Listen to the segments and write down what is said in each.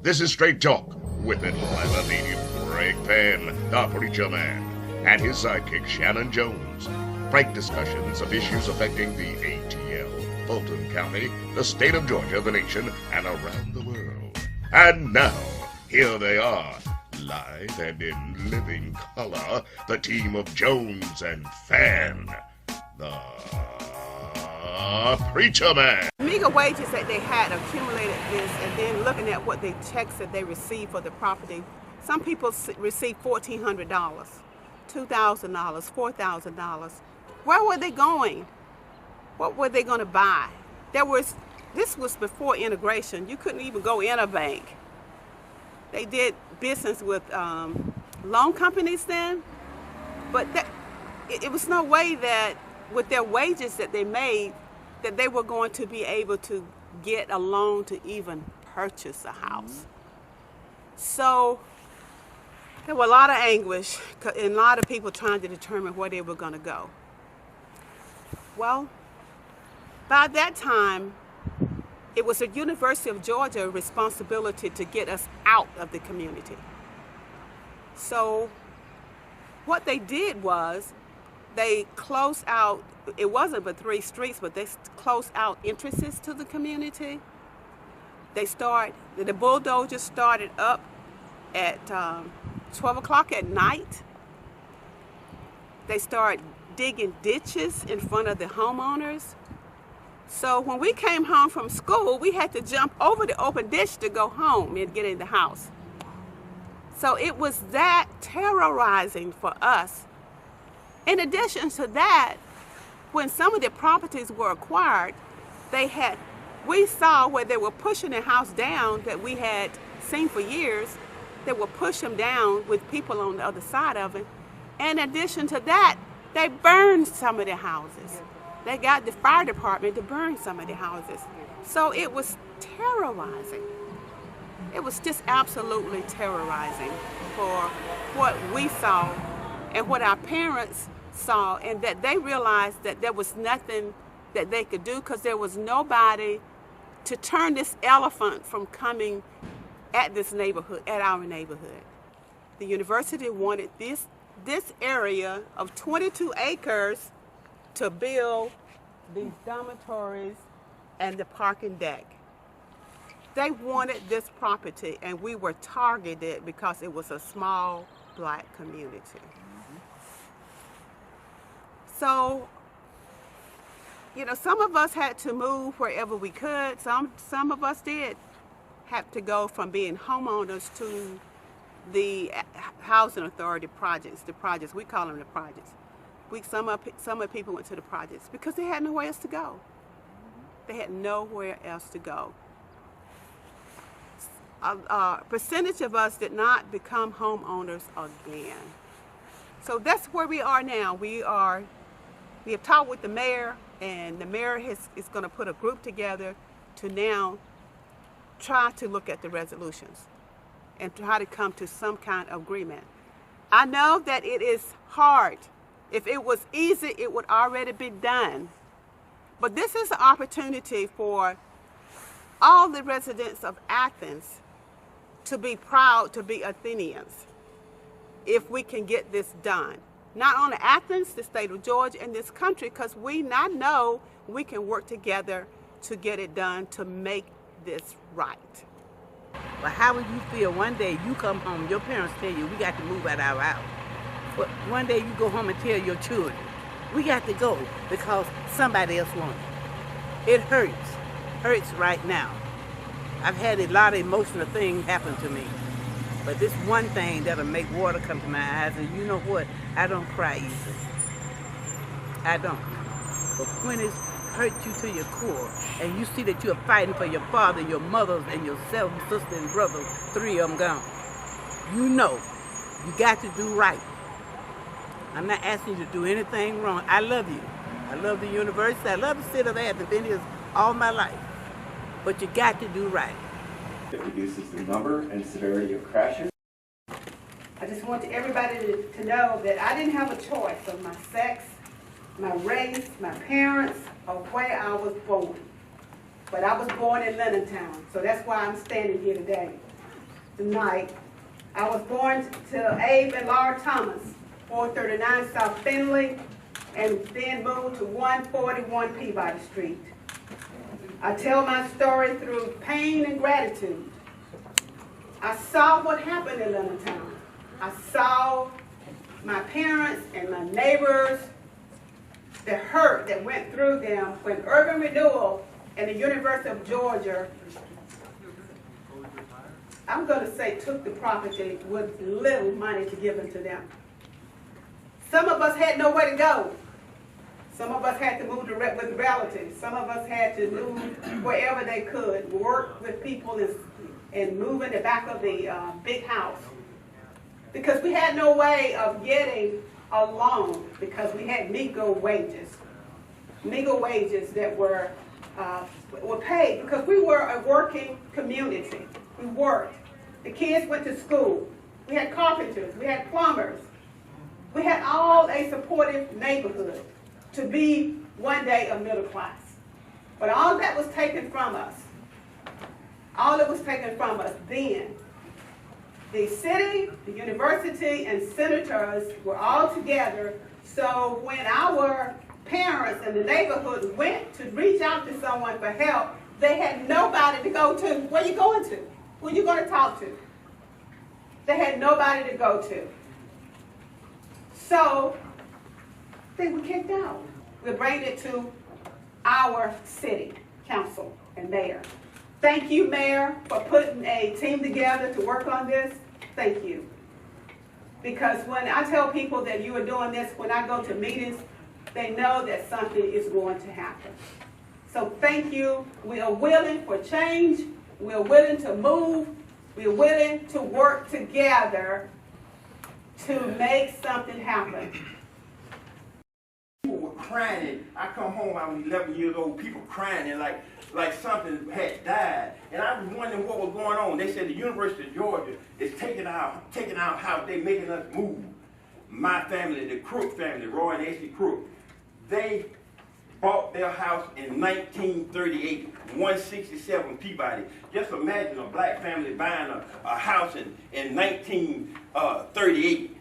This is Straight Talk with Atlanta native Greg Fann, the Preacher Man, and his sidekick Shannon Jones. Frank discussions of issues affecting the ATL, Fulton County, the state of Georgia, the nation, and around the world. And now, here they are, live and in living color, the team of Jones and Fann, the Preacher Man. Meager wages that they had accumulated this, and then looking at what the checks that they received for the property, some people received $1,400, $2,000, $4,000. Where were they going? What were they going to buy? This was before integration. You couldn't even go in a bank. They did business with loan companies then, but it was no way that with their wages that they made, that they were going to be able to get a loan to even purchase a house. So there were a lot of anguish and a lot of people trying to determine where they were going to go. Well, by that time, it was the University of Georgia responsibility to get us out of the community. So what they did was they closed out, it wasn't but 3 streets, but they closed out entrances to the community. The bulldozers started up at 12 o'clock at night. They started digging ditches in front of the homeowners. So when we came home from school, we had to jump over the open ditch to go home and get in the house. So it was that terrorizing for us. In addition to that, when some of the properties were acquired, we saw where they were pushing the house down that we had seen for years. They would push them down with people on the other side of it. In addition to that, they burned some of the houses. They got the fire department to burn some of the houses. So it was terrorizing. It was just absolutely terrorizing for what we saw and what our parents saw, and that they realized that there was nothing that they could do because there was nobody to turn this elephant from coming at this neighborhood, at our neighborhood. The university wanted this area of 22 acres to build these dormitories and the parking deck. They wanted this property, and we were targeted because it was a small black community. So, some of us had to move wherever we could. Some of us did have to go from being homeowners to the housing authority projects, we call them the projects. Some of the people went to the projects because they had nowhere else to go. They had nowhere else to go. A percentage of us did not become homeowners again. So that's where we are now. We have talked with the mayor, and the mayor is going to put a group together to now try to look at the resolutions and try to come to some kind of agreement. I know that it is hard. If it was easy, it would already be done. But this is an opportunity for all the residents of Athens to be proud to be Athenians if we can get this done. Not only Athens, the state of Georgia, and this country, because we now know we can work together to get it done to make this right. Well, how would you feel one day you come home, your parents tell you, we got to move out of our house. But one day you go home and tell your children, we got to go because somebody else wants it. It hurts right now. I've had a lot of emotional things happen to me. But this one thing that'll make water come to my eyes, and you know what? I don't cry easily. I don't. But when it's hurt you to your core, and you see that you're fighting for your father, your mother, and yourself, sister and brother, 3 of them gone, you know you got to do right. I'm not asking you to do anything wrong. I love you. I love the university. I love the city of Athens. Been here all my life. But you got to do right. It reduces the number and severity of crashes. I just want everybody to know that I didn't have a choice of my sex, my race, my parents, or where I was born. But I was born in Leonardtown, so that's why I'm standing here today. tonight. I was born to Abe and Laura Thomas, 439 South Finley, and then moved to 141 Peabody Street. I tell my story through pain and gratitude. I saw what happened in Leonardtown. I saw my parents and my neighbors, the hurt that went through them when urban renewal and the University of Georgia, I'm going to say, took the property with little money to give to them. Some of us had nowhere to go. Some of us had to move with relatives. Some of us had to move wherever they could, work with people and move in the back of the big house. Because we had no way of getting a loan because we had meager wages that were paid because we were a working community. We worked. The kids went to school. We had carpenters. We had plumbers. We had all a supportive neighborhood to be one day a middle class. But all that was taken from us. All that was taken from us then. The city, the university, and senators were all together. So when our parents in the neighborhood went to reach out to someone for help, they had nobody to go to. Where are you going to? Who are you going to talk to? They had nobody to go to. So they were kicked out. We bring it to our city council and mayor. Thank you, Mayor, for putting a team together to work on this. Thank you. Because when I tell people that you are doing this, when I go to meetings, they know that something is going to happen. So thank you. We are willing for change. We are willing to move. We are willing to work together to make something happen. People were crying. I come home, I was 11 years old, people crying and like something had died. And I was wondering what was going on. They said the University of Georgia is taking our house, they making us move. My family, the Crook family, Roy and Essie Crook, they bought their house in 1938, 167 Peabody. Just imagine a black family buying a house in 1938.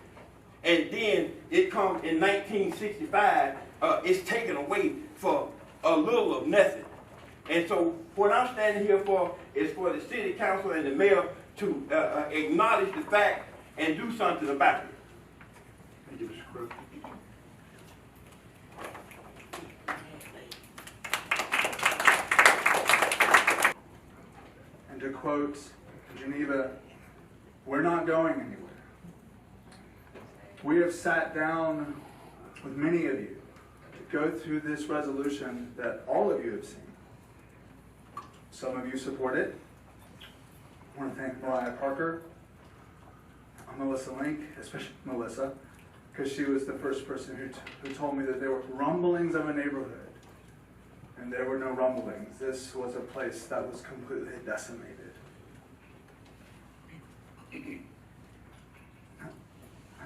And then it comes in 1965, it's taken away for a little of nothing. And so what I'm standing here for is for the city council and the mayor to acknowledge the fact and do something about it. Thank you, Mr. Crook. And to quote Geneva, we're not going anywhere. We have sat down with many of you to go through this resolution that all of you have seen. Some of you support it. I want to thank Mariah Parker, Melissa Link, especially Melissa, because she was the first person who told me that there were rumblings of a neighborhood. And there were no rumblings. This was a place that was completely decimated.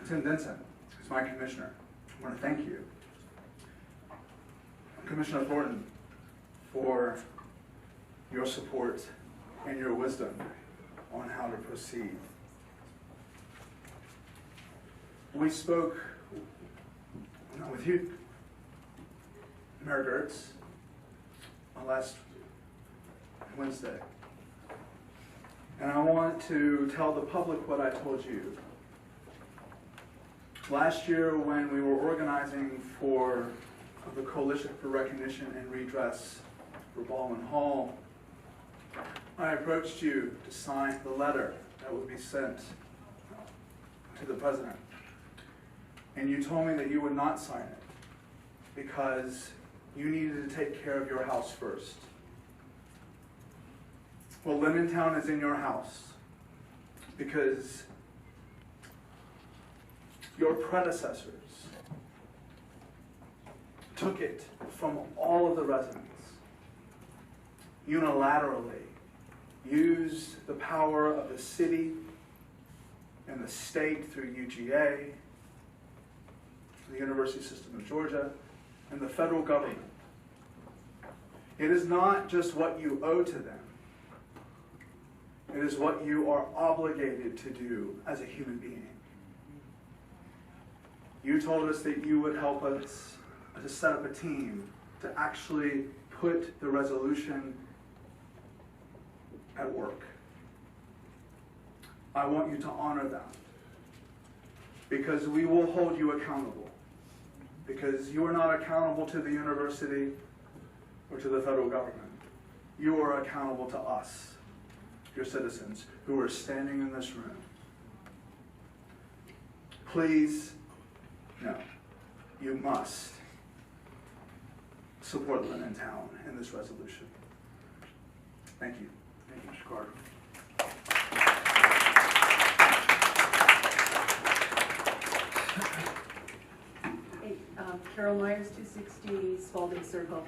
Tim Denson, who's my commissioner, I want to thank you. Commissioner Thornton, for your support and your wisdom on how to proceed. We spoke with you, Mayor Gertz, last Wednesday. And I want to tell the public what I told you. Last year, when we were organizing for the Coalition for Recognition and Redress for Baldwin Hall, I approached you to sign the letter that would be sent to the president. And you told me that you would not sign it because you needed to take care of your house first. Well, Leonardtown is in your house because your predecessors took it from all of the residents, unilaterally used the power of the city and the state through UGA, the University System of Georgia, and the federal government. It is not just what you owe to them. It is what you are obligated to do as a human being. You told us that you would help us to set up a team to actually put the resolution at work. I want you to honor that, because we will hold you accountable, because you are not accountable to the university or to the federal government. You are accountable to us, your citizens, who are standing in this room. Please, no, you must support Lynn and Town in this resolution. Thank you. Thank you, Mr. Carter. Hey, Carol Myers, 260 Spalding Circle.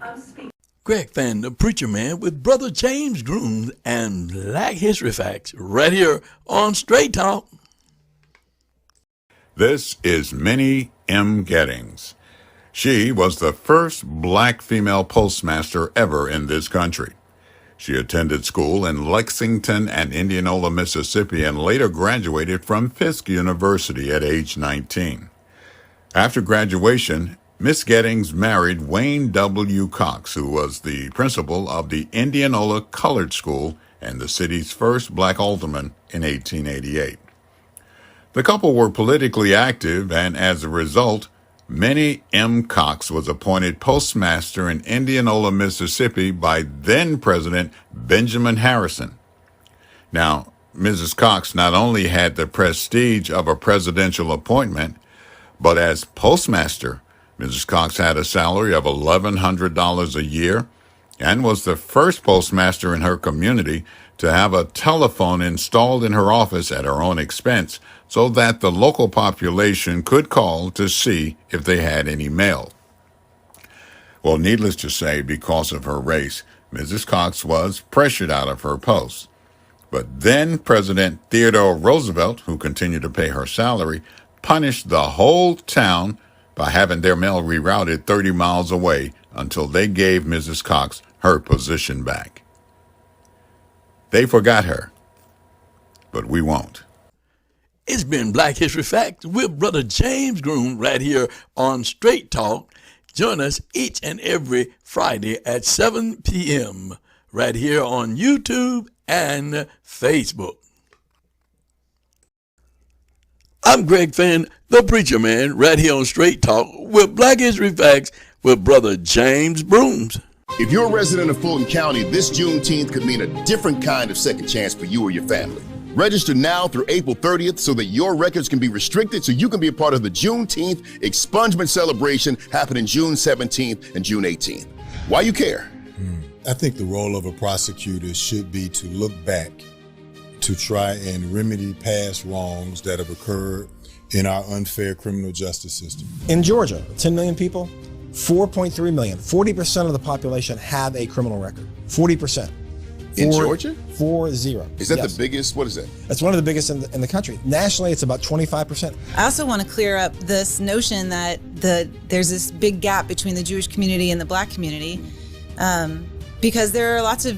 I'm speaking. Greg Fann, the preacher man, with Brother James Grooms and Black History Facts, right here on Straight Talk. This is Minnie M. Gettings. She was the first black female postmaster ever in this country. She attended school in Lexington and Indianola, Mississippi, and later graduated from Fisk University at age 19. After graduation, Miss Gettings married Wayne W. Cox, who was the principal of the Indianola Colored School and the city's first black alderman in 1888. The couple were politically active, and as a result, Minnie M. Cox was appointed postmaster in Indianola, Mississippi by then-President Benjamin Harrison. Now, Mrs. Cox not only had the prestige of a presidential appointment, but as postmaster, Mrs. Cox had a salary of $1,100 a year and was the first postmaster in her community to have a telephone installed in her office at her own expense so that the local population could call to see if they had any mail. Well, needless to say, because of her race, Mrs. Cox was pressured out of her post. But then President Theodore Roosevelt, who continued to pay her salary, punished the whole town by having their mail rerouted 30 miles away until they gave Mrs. Cox her position back. They forgot her, but we won't. It's been Black History Facts with Brother James Groom right here on Straight Talk. Join us each and every Friday at 7 p.m. right here on YouTube and Facebook. I'm Greg Fann, the preacher man, right here on Straight Talk with Black History Facts with Brother James Brooms. If you're a resident of Fulton County, this Juneteenth could mean a different kind of second chance for you or your family. Register now through April 30th so that your records can be restricted so you can be a part of the Juneteenth expungement celebration happening June 17th and June 18th. Why you care? I think the role of a prosecutor should be to look back to try and remedy past wrongs that have occurred in our unfair criminal justice system. In Georgia, 10 million people, 4.3 million, 40% of the population have a criminal record. 40%. In Georgia? 40. Is that the biggest? What is that? It's one of the biggest in the country. Nationally, it's about 25%. I also want to clear up this notion that there's this big gap between the Jewish community and the black community, because there are lots of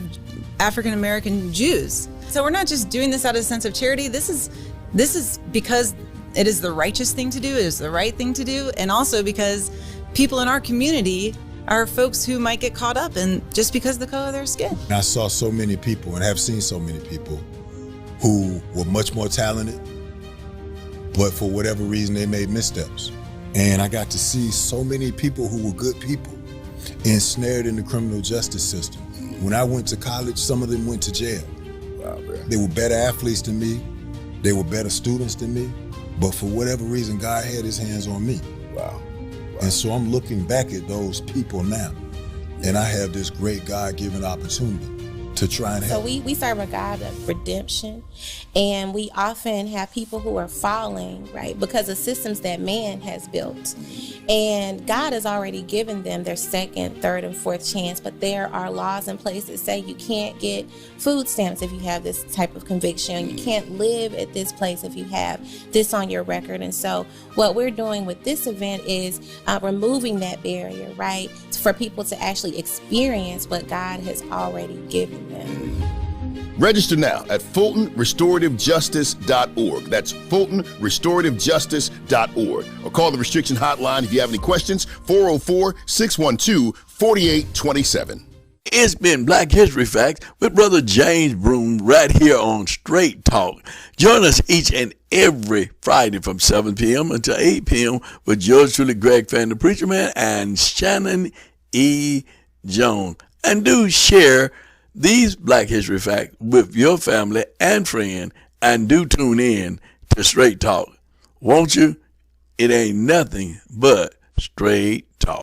African American Jews. So we're not just doing this out of a sense of charity. This is because it is the righteous thing to do, it is the right thing to do, and also because people in our community are folks who might get caught up in just because of the color of their skin. I saw so many people and have seen so many people who were much more talented, but for whatever reason they made missteps. And I got to see so many people who were good people ensnared in the criminal justice system. When I went to college, some of them went to jail. Wow, man. They were better athletes than me. They were better students than me. But for whatever reason, God had his hands on me. Wow. And so I'm looking back at those people now, and I have this great God-given opportunity to try and help. So we serve a God of redemption, and we often have people who are falling, right, because of systems that man has built. And God has already given them their second, third, and fourth chance, but there are laws in place that say you can't get food stamps if you have this type of conviction. You can't live at this place if you have this on your record. And so what we're doing with this event is removing that barrier, right, for people to actually experience what God has already given them. Register now at FultonRestorativeJustice.org. That's FultonRestorativeJustice.org. Or call the restriction hotline if you have any questions, 404-612-4827. It's been Black History Facts with Brother James Broom right here on Straight Talk. Join us each and every Friday from 7 p.m. until 8 p.m. with yours truly, Greg Fann, the Preacher Man, and Shannon E. Jones. And do share these Black History Facts with your family and friend, and do tune in to Straight Talk. Won't you? It ain't nothing but Straight Talk.